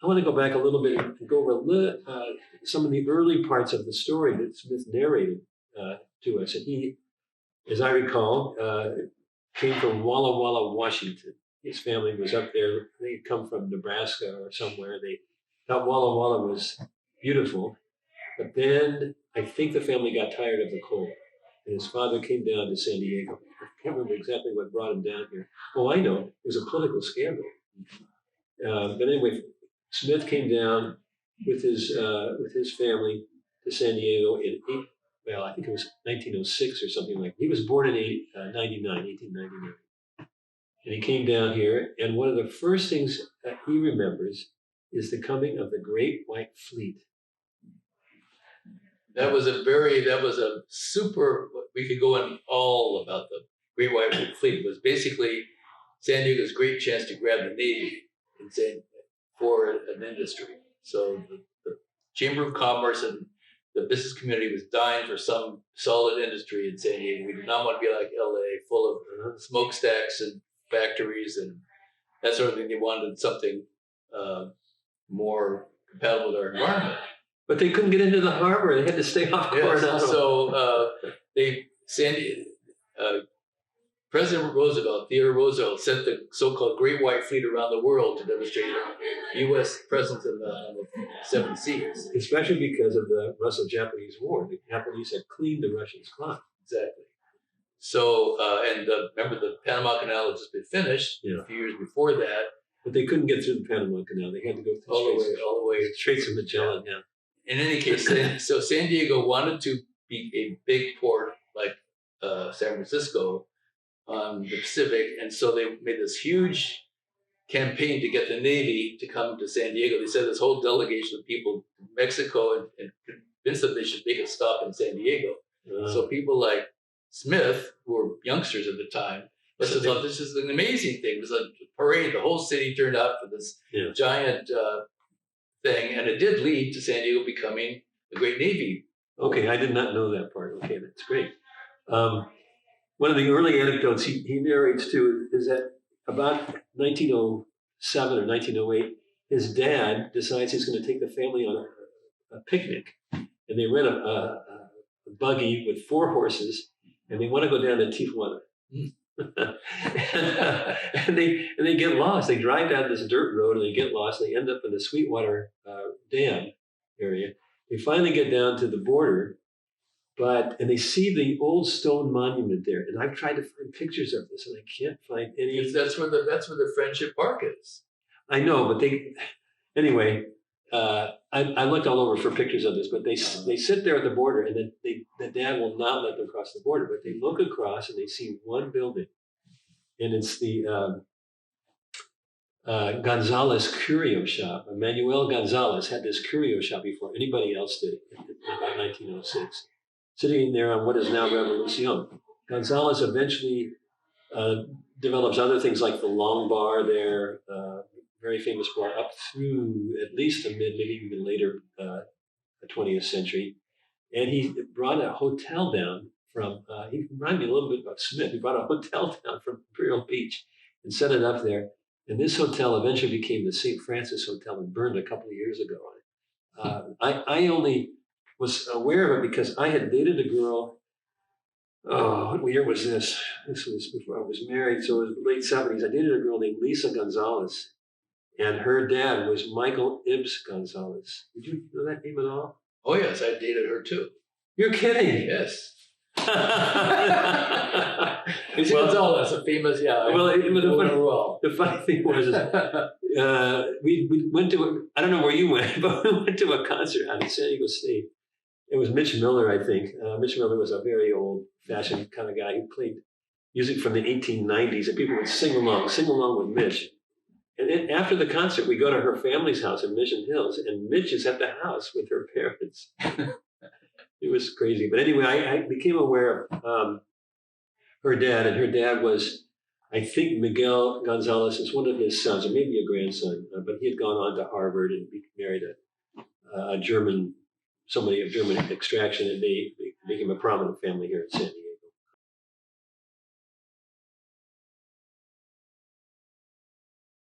I want to go back a little bit and go over some of the early parts of the story that Smith narrated to us. And he, as I recall, came from Walla Walla, Washington. His family was up there. They had come from Nebraska or somewhere. They thought Walla Walla was beautiful. But then I think the family got tired of the cold. And his father came down to San Diego. I can't remember exactly what brought him down here. Oh, I know. It was a political scandal. But anyway, Smith came down with his family to San Diego in I think it was 1906 or something like that. He was born in 1899. And he came down here, and one of the first things that he remembers is the coming of the Great White Fleet. That was a super, we could go on all about the Great White Fleet. It was basically San Diego's great chance to grab the Navy for an industry. So the Chamber of Commerce and the business community was dying for some solid industry in San Diego. We did not want to be like LA, full of smokestacks and factories and that sort of thing. They wanted something more compatible with our environment. But they couldn't get into the harbor. They had to stay off Coronado. So President Roosevelt, Theodore Roosevelt, sent the so-called Great White Fleet around the world to demonstrate U.S. presence on the seven seas. Especially because of the Russo-Japanese War. The Japanese had cleaned the Russians' clock. Exactly. So, remember the Panama Canal had just been finished a few years before that. But they couldn't get through the Panama Canal. They had to go through all the way. Straits of Magellan, In any case, so San Diego wanted to be a big port like San Francisco on the Pacific, and so they made this huge campaign to get the Navy to come to San Diego. They sent this whole delegation of people to Mexico and convinced them they should make a stop in San Diego. So people like Smith, who were youngsters at the time, thought this is an amazing thing. It was a parade. The whole city turned out for this giant thing, and it did lead to San Diego becoming a great Navy. Okay, I did not know that part. Okay, that's great. One of the early anecdotes he narrates too is that about 1907 or 1908, his dad decides he's going to take the family on a picnic, and they rent a buggy with 4 horses, and they want to go down to Tijuana. and they get lost. They drive down this dirt road and they get lost. They end up in the Sweetwater Dam area. They finally get down to the border, and they see the old stone monument there. And I've tried to find pictures of this, and I can't find any. That's where the Friendship Park is. I know, but anyway. I looked all over for pictures of this, but they sit there at the border, and then the dad will not let them cross the border. But they look across, and they see one building, and it's the Gonzalez Curio Shop. Manuel Gonzalez had this curio shop before anybody else did in about 1906, sitting there on what is now Revolucion. Gonzalez eventually develops other things like the Long Bar there. Very famous bar up through at least the maybe even later 20th century. And he brought a hotel down from, he reminded me a little bit about Smith. He brought a hotel down from Imperial Beach and set it up there. And this hotel eventually became the St. Francis Hotel and burned a couple of years ago. I only was aware of it because I had dated a girl. Oh, what year was this? This was before I was married. So it was the late 70s. I dated a girl named Lisa Gonzalez. And her dad was Michael Ibbs Gonzalez. Did you know that name at all? Oh, yes. I dated her, too. You're kidding? Yes. Gonzalez, a famous, the funny thing was we went to, I don't know where you went, but we went to a concert out in San Diego State. It was Mitch Miller, I think. Mitch Miller was a very old-fashioned kind of guy who played music from the 1890s, and people would sing along with Mitch. And then after the concert, we go to her family's house in Mission Hills, and Mitch is at the house with her parents. It was crazy. But anyway, I became aware of her dad, and her dad was, I think Miguel Gonzalez is one of his sons, or maybe a grandson, but he had gone on to Harvard and married a German, somebody of German extraction, and they became a prominent family here in San Diego.